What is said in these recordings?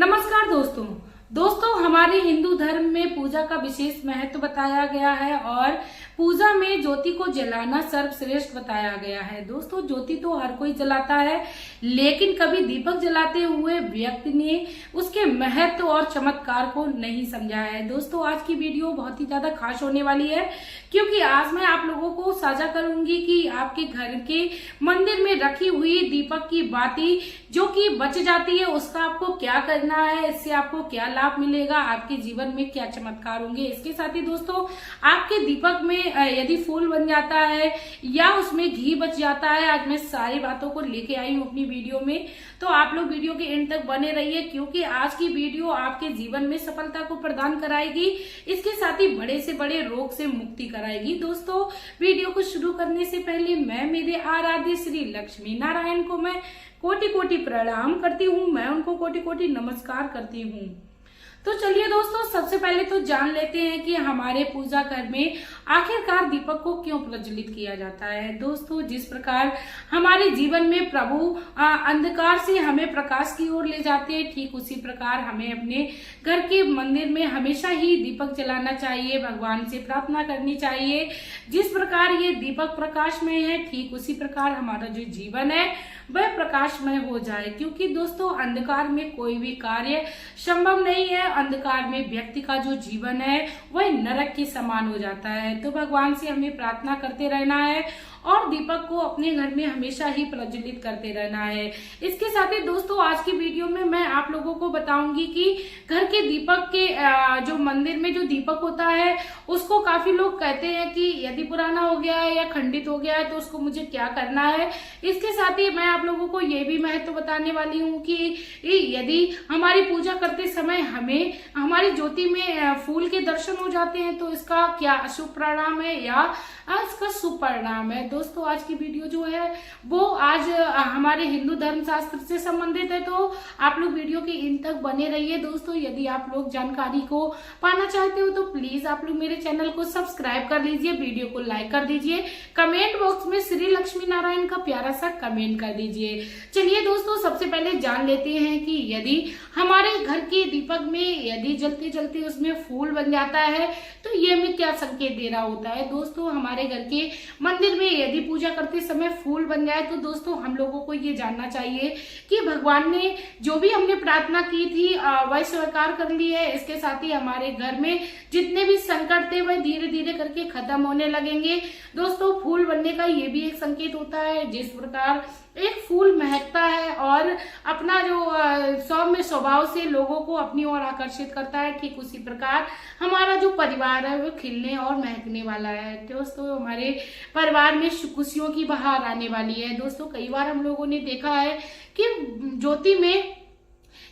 नमस्कार दोस्तों हमारे हिंदू धर्म में पूजा का विशेष महत्व बताया गया है और पूजा में ज्योति को जलाना सर्वश्रेष्ठ बताया गया है। दोस्तों ज्योति तो हर कोई जलाता है, लेकिन कभी दीपक जलाते हुए व्यक्ति ने उसके महत्व और चमत्कार को नहीं समझा है। दोस्तों आज की वीडियो बहुत ही ज्यादा खास होने वाली है, क्योंकि आज मैं आप लोगों को साझा करूंगी कि आपके घर के मंदिर में रखी हुई दीपक की बाती जो कि बच जाती है, उसका आपको क्या करना है, इससे आपको क्या लाभ मिलेगा, आपके जीवन में क्या चमत्कार होंगे। इसके साथ ही दोस्तों आपके दीपक में यदि फूल बन जाता है या उसमें घी बच जाता है, आज मैं सारी बातों को लेके आई हूँ अपनी वीडियो में, तो आप लोग वीडियो के एंड तक बने रहिए, क्योंकि आज की वीडियो आपके जीवन में सफलता को प्रदान कराएगी, इसके साथ ही बड़े से बड़े रोग से मुक्ति कराएगी। दोस्तों वीडियो को शुरू करने से पहले मैं मेरे आराध्य श्री लक्ष्मी नारायण को मैं कोटि कोटि प्रणाम करती हूँ, मैं उनको कोटि कोटि नमस्कार करती हूँ। तो चलिए दोस्तों सबसे पहले तो जान लेते हैं कि हमारे पूजा घर में आखिरकार दीपक को क्यों प्रज्वलित किया जाता है। दोस्तों जिस प्रकार हमारे जीवन में प्रभु अंधकार से हमें प्रकाश की ओर ले जाते हैं, ठीक उसी प्रकार हमें अपने घर के मंदिर में हमेशा ही दीपक जलाना चाहिए, भगवान से प्रार्थना करनी चाहिए। जिस प्रकार ये दीपक प्रकाशमय है, ठीक उसी प्रकार हमारा जो जीवन है वह प्रकाशमय हो जाए, क्योंकि दोस्तों अंधकार में कोई भी कार्य संभव नहीं है। अंधकार में व्यक्ति का जो जीवन है वह नरक के समान हो जाता है। तो भगवान से हमें प्रार्थना करते रहना है और दीपक को अपने घर में हमेशा ही प्रज्वलित करते रहना है। इसके साथ ही दोस्तों आज की वीडियो में मैं आप लोगों को बताऊंगी कि घर के दीपक के जो मंदिर में जो दीपक होता है उसको काफी लोग कहते हैं कि यदि पुराना हो गया है या खंडित हो गया है तो उसको मुझे क्या करना है। इसके साथ ही मैं आप लोगों को ये भी महत्व बताने वाली हूँ कि यदि हमारी पूजा करते समय हमें हमारी ज्योति में फूल के दर्शन हो जाते हैं तो इसका क्या अशुभ परिणाम है या इसका शुभ परिणाम है। दोस्तों आज की वीडियो जो है वो आज हमारे हिंदू धर्म शास्त्र से संबंधित है, तो आप लोग वीडियो के इन तक बने रहिए। दोस्तों यदि आप लोग जानकारी को पाना चाहते हो तो प्लीज आप लोग मेरे चैनल को सब्सक्राइब कर लीजिए, वीडियो को लाइक कर दीजिए, कमेंट बॉक्स में श्री लक्ष्मी नारायण का प्यारा सा कमेंट कर दीजिए। चलिए दोस्तों सबसे पहले जान लेते हैं कि यदि हमारे घर के दीपक में यदि जलते जलते उसमें फूल बन जाता है तो ये हमें क्या संकेत दे रहा होता है। दोस्तों हमारे घर के मंदिर में यदि पूजा करते समय फूल बन जाए तो दोस्तों हम लोगों को ये जानना चाहिए कि भगवान ने जो भी हमने प्रार्थना की थी वह स्वीकार कर ली है। इसके साथ ही हमारे घर में जितने भी संकट थे वह धीरे धीरे करके खत्म होने लगेंगे। दोस्तों फूल बनने का ये भी एक संकेत होता है। जिस प्रकार एक फूल महकता है और अपना जो सौम्य स्वभाव से लोगों को अपनी ओर आकर्षित करता है, ठीक उसी प्रकार हमारा जो परिवार है वो खिलने और महकने वाला है। दोस्तों हमारे परिवार में खुशियों की बहार आने वाली है। दोस्तों कई बार हम लोगों ने देखा है कि ज्योति में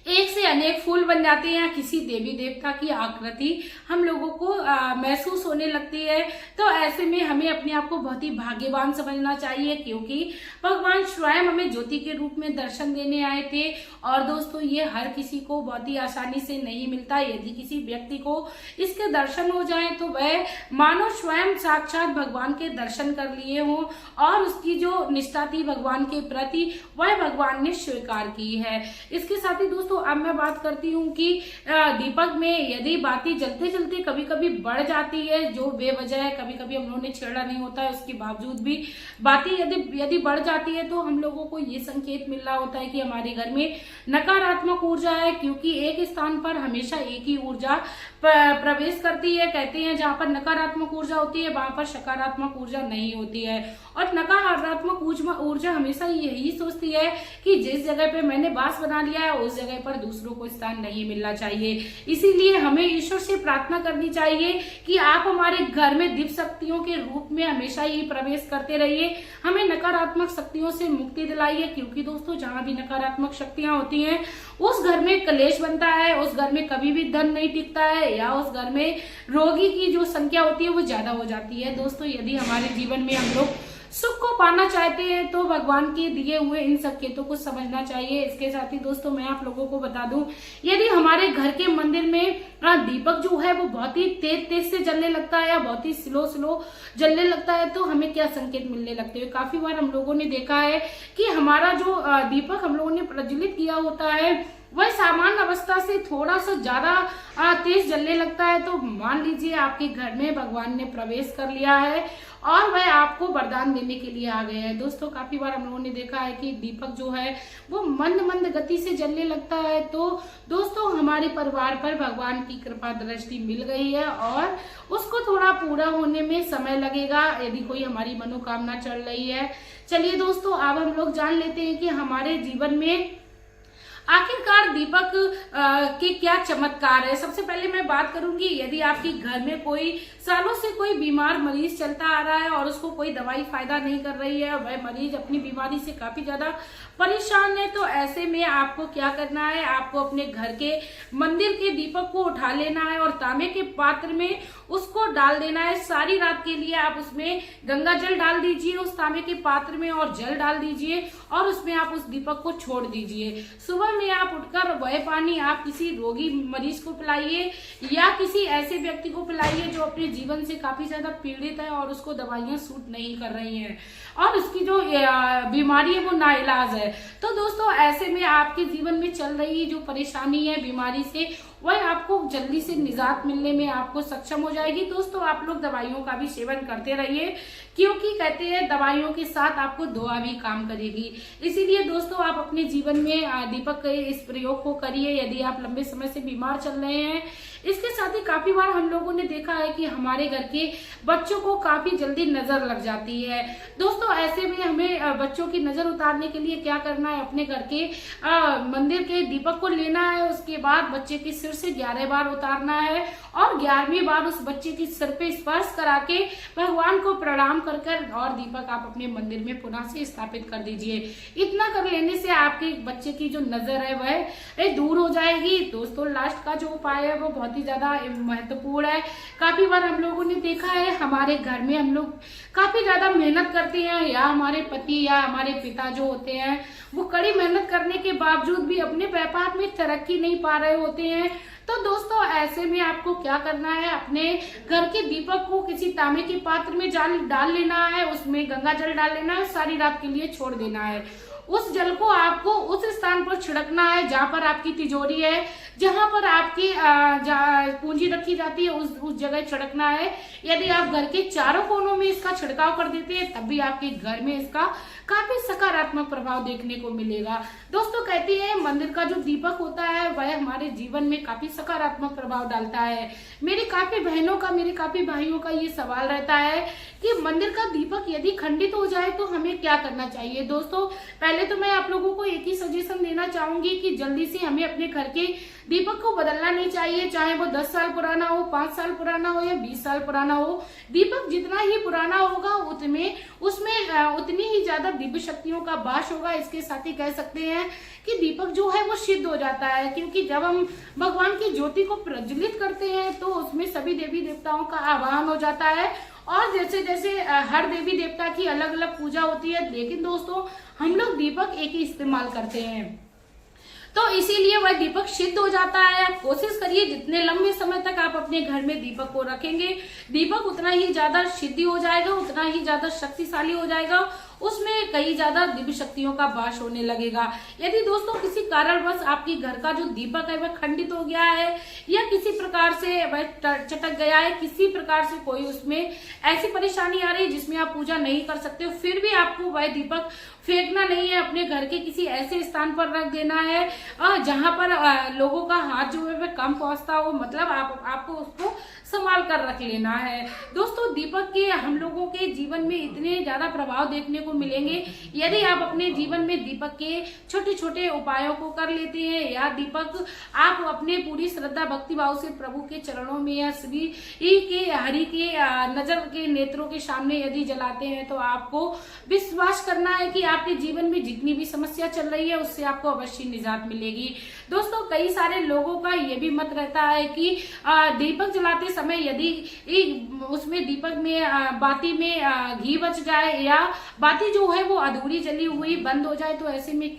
एक से अनेक फूल बन जाते हैं, किसी देवी देवता की आकृति हम लोगों को महसूस होने लगती है। तो ऐसे में हमें अपने आप को बहुत ही भाग्यवान समझना चाहिए, क्योंकि भगवान स्वयं हमें ज्योति के रूप में दर्शन देने आए थे। और दोस्तों ये हर किसी को बहुत ही आसानी से नहीं मिलता। यदि किसी व्यक्ति को इसके दर्शन हो जाए तो वह मानो स्वयं साक्षात भगवान के दर्शन कर लिए हों और उसकी जो निष्ठा थी भगवान के प्रति वह भगवान ने स्वीकार की है। इसके साथ ही दोस्तों अब मैं बात करती हूँ कि दीपक में यदि बाती जलते जलते कभी कभी बढ़ जाती है, जो बेवजह है, कभी कभी हम लोगों ने छेड़ा नहीं होता है, उसके बावजूद भी बाती यदि बढ़ जाती है तो हम लोगों को ये संकेत मिल रहा होता है कि हमारे घर में नकारात्मक ऊर्जा है, क्योंकि एक स्थान पर हमेशा एक ही ऊर्जा प्रवेश करती है। कहते हैं जहां पर नकारात्मक ऊर्जा होती है वहां पर सकारात्मक ऊर्जा नहीं होती है, और नकारात्मक ऊर्जा हमेशा यही सोचती है कि जिस जगह पे मैंने वास बना लिया है उस जगह पर दूसरों को स्थान नहीं मिलना चाहिए। इसीलिए हमें ईश्वर से प्रार्थना करनी चाहिए कि आप हमारे घर में दिव्य शक्तियों के रूप में हमेशा ही प्रवेश करते रहिए, हमें नकारात्मक शक्तियों से मुक्ति दिलाइए। क्योंकि दोस्तों जहां भी नकारात्मक शक्तियां होती हैं उस घर में कलेश बनता है, उस घर में कभी भी धन नहीं टिकता है, या उस घर में रोगी की जो संख्या होती है वो ज्यादा हो जाती है। दोस्तों यदि हमारे जीवन में हम लोग सुख को पाना चाहते हैं तो भगवान के दिए हुए इन संकेतों को समझना चाहिए। इसके साथ ही दोस्तों मैं आप लोगों को बता दूं, यदि हमारे घर के मंदिर में दीपक जो है वो बहुत ही तेज तेज से जलने लगता है या बहुत ही स्लो जलने लगता है तो हमें क्या संकेत मिलने लगते हैं। काफी बार हम लोगों ने देखा है कि हमारा जो दीपक हम लोगों ने प्रज्वलित किया होता है वह सामान्य अवस्था से थोड़ा सा ज्यादा तेज जलने लगता है, तो मान लीजिए आपके घर में भगवान ने प्रवेश कर लिया है और वह आपको वरदान देने के लिए आ गए हैं। दोस्तों काफी बार हम लोगों ने देखा है कि दीपक जो है वो मंद मंद गति से जलने लगता है, तो दोस्तों हमारे परिवार पर भगवान की कृपा दृष्टि मिल गई है और उसको थोड़ा पूरा होने में समय लगेगा यदि कोई हमारी मनोकामना चल रही है। चलिए दोस्तों, अब हम लोग जान लेते हैं कि हमारे जीवन में आखिरकार दीपक के क्या चमत्कार है। सबसे पहले मैं बात करूंगी, यदि आपके घर में कोई सालों से कोई बीमार मरीज चलता आ रहा है और उसको कोई दवाई फायदा नहीं कर रही है, वह मरीज अपनी बीमारी से काफी ज्यादा परेशान है, तो ऐसे में आपको क्या करना है, आपको अपने घर के मंदिर के दीपक को उठा लेना है और तांबे के पात्र में उसको डाल देना है। सारी रात के लिए आप उसमें गंगा जल डाल दीजिए उस तांबे के पात्र में और जल डाल दीजिए और उसमें आप उस दीपक को छोड़ दीजिए। सुबह में आप उठकर वह पानी आप किसी रोगी मरीज को पिलाइए या किसी ऐसे व्यक्ति को पिलाइए जो अपने जीवन से काफी ज्यादा पीड़ित है और उसको दवाइयां सूट नहीं कर रही हैं और उसकी जो बीमारी है वो नाइलाज है। तो दोस्तों ऐसे में आपके जीवन में चल रही जो परेशानी है बीमारी से, वह आपको जल्दी से निजात मिलने में आपको सक्षम हो जाएगी। दोस्तों आप लोग दवाइयों का भी सेवन करते रहिए, क्योंकि कहते हैं दवाइयों के साथ आपको दुआ भी काम करेगी। इसीलिए दोस्तों आप अपने जीवन में दीपक के इस प्रयोग को करिए यदि आप लंबे समय से बीमार चल रहे हैं। इसके साथ ही काफी बार हम लोगों ने देखा है कि हमारे घर के बच्चों को काफी जल्दी नजर लग जाती है। दोस्तों ऐसे में हमें बच्चों की नजर उतारने के लिए क्या करना है, अपने घर के मंदिर के दीपक को लेना है, उसके बाद बच्चे के सिर से 11 बार उतारना है और 11वीं बार उस बच्चे के सिर पे स्पर्श करा के भगवान को प्रणाम कर और दीपक आप अपने मंदिर में पुनः से स्थापित कर दीजिए। इतना कर लेने से आपके बच्चे की जो नजर है वह दूर हो जाएगी। दोस्तों लास्ट का जो उपाय है वो बहुत ही ज्यादा महत्वपूर्ण है। काफी बार हम लोगों ने देखा है हमारे घर में हम लोग काफी ज्यादा मेहनत करते हैं या हमारे पति या हमारे पिता जो होते हैं वो कड़ी मेहनत करने के बावजूद भी अपने व्यापार में तरक्की नहीं पा रहे होते हैं। तो दोस्तों ऐसे में आपको क्या करना है, अपने घर के दीपक को किसी तांबे के पात्र में डाल लेना है, उसमें गंगा जल डाल लेना है, सारी रात के लिए छोड़ देना है। उस जल को आपको उस स्थान पर छिड़कना है जहां पर आपकी तिजोरी है, जहां पर आपकी पूंजी रखी जाती है, उस जगह छिड़कना है। यदि आप घर के चारों कोनों में इसका छिड़काव कर देते हैं तब भी आपके घर में इसका काफी सकारात्मक प्रभाव देखने को मिलेगा। दोस्तों कहते हैं मंदिर का जो दीपक होता है वह हमारे जीवन में काफी सकारात्मक प्रभाव डालता है। मेरी काफी बहनों का, मेरे काफी भाइयों का ये सवाल रहता है कि मंदिर का दीपक यदि खंडित हो जाए तो हमें क्या करना चाहिए। दोस्तों पहले तो मैं आप लोगों को एक ही सजेशन देना चाहूंगी कि जल्दी से हमें अपने घर के दीपक को बदलना नहीं चाहिए, चाहे वो 10 साल पुराना हो, 5 साल पुराना हो या 20 साल पुराना हो। दीपक जितना ही पुराना होगा उसमें उतनी ही ज्यादा दिव्य शक्तियों का वास होगा। इसके साथ ही कह सकते हैं कि दीपक जो है वो सिद्ध हो जाता है, क्योंकि जब हम भगवान की ज्योति को प्रज्वलित करते हैं तो उसमें सभी देवी देवताओं का आवाहन हो जाता है। और जैसे जैसे हर देवी देवता की अलग अलग पूजा होती है, लेकिन दोस्तों हम लोग दीपक एक ही इस्तेमाल करते हैं, तो इसीलिए वह दीपक सिद्ध हो जाता है। आप कोशिश करिए जितने लंबे समय तक आप अपने घर में दीपक को रखेंगे, दीपक उतना ही ज्यादा सिद्धि हो जाएगा, उतना ही ज्यादा शक्तिशाली हो जाएगा, उसमें कई ज्यादा दिव्य शक्तियों का वास होने लगेगा। यदि दोस्तों किसी कारणवश आपके घर का जो दीपक है वह खंडित हो गया है या किसी प्रकार से वह चटक गया है, किसी प्रकार से कोई उसमें ऐसी परेशानी आ रही है जिसमें आप पूजा नहीं कर सकते हो, फिर भी आपको वह दीपक फेंकना नहीं है, अपने घर के किसी ऐसे स्थान पर रख देना है जहां पर लोगों का हाथ जो है वह कम पहुंचता हो, मतलब आपको उसको संभाल कर रख लेना है। दोस्तों दीपक के हम लोगों के जीवन में इतने ज्यादा प्रभाव देखने को मिलेंगे यदि आप अपने जीवन में दीपक के छोटे छोटे उपायों को कर लेते हैं, या दीपक आप अपने पूरी श्रद्धा भक्ति भाव से प्रभु के चरणों में या श्री के हरि के नजर के नेत्रों के सामने यदि जलाते हैं, तो आपको विश्वास करना है कि आपके जीवन में जितनी भी समस्या चल रही है उससे आपको अवश्य निजात मिलेगी। दोस्तों कई सारे लोगों का ये भी मत रहता है कि दीपक जलाते समय यदि उसमें दीपक में बाती में घी बच जाए या बाती जो है वो अधूरी जली हुई बंद हो जाए, तो ऐसे में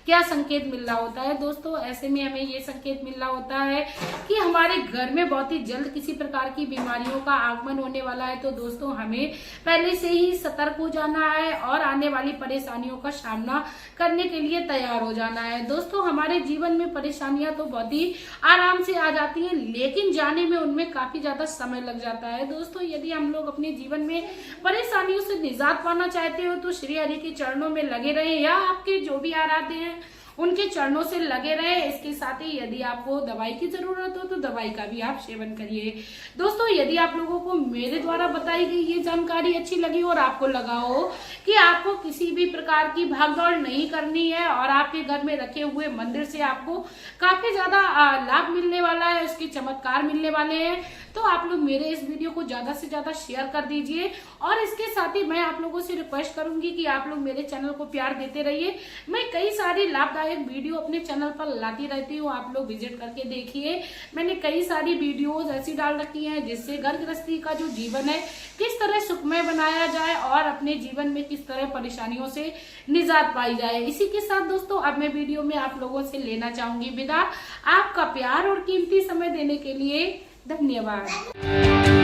क्या संकेत मिल रहा होता है दोस्तों? ऐसे में हमें ये संकेत मिल रहा होता है कि हमारे घर में बहुत ही जल्द किसी प्रकार की बीमारियों का आगमन होने वाला है। तो दोस्तों हमें पहले से ही सतर्क हो जाना है और आने वाली परेशानियों का सामना करने के लिए तैयार हो जाना है। दोस्तों हमारे जीवन में परेशानियां तो बहुत ही आराम से आ जाती हैं, लेकिन जाने में उनमें काफी ज्यादा समय लग जाता है। दोस्तों यदि हम लोग अपने जीवन में परेशानियों से निजात पाना चाहते हो तो श्री हरि के चरणों में लगे रहे या आपके जो भी आराध्य हैं उनके चरणों से लगे रहे। इसके साथ ही यदि आपको दवाई की जरूरत हो तो दवाई का भी आप सेवन करिए। दोस्तों यदि आप लोगों को मेरे द्वारा बताई गई ये जानकारी अच्छी लगी और आपको लगा हो कि आपको किसी भी प्रकार की भागदौड़ नहीं करनी है और आपके घर में रखे हुए मंदिर से आपको काफी ज्यादा लाभ मिलने वाला है, उसके चमत्कार मिलने वाले हैं, तो आप लोग मेरे इस वीडियो को ज्यादा से ज्यादा शेयर कर दीजिए। और इसके साथ ही मैं आप लोगों से रिक्वेस्ट करूंगी कि आप लोग मेरे चैनल को प्यार देते रहिए। मैं कई सारी लाभदायक वीडियो अपने चैनल पर लाती रहती हूँ, आप लोग विजिट करके देखिए। मैंने कई सारी वीडियोस ऐसी डाल रखी हैं जिससे घर गृहस्थी का जो जीवन है किस तरह सुखमय बनाया जाए और अपने जीवन में किस तरह परेशानियों से निजात पाई जाए। इसी के साथ दोस्तों अब मैं वीडियो में आप लोगों से लेना चाहूंगी विदा। आपका प्यार और कीमती समय देने के लिए धन्यवाद।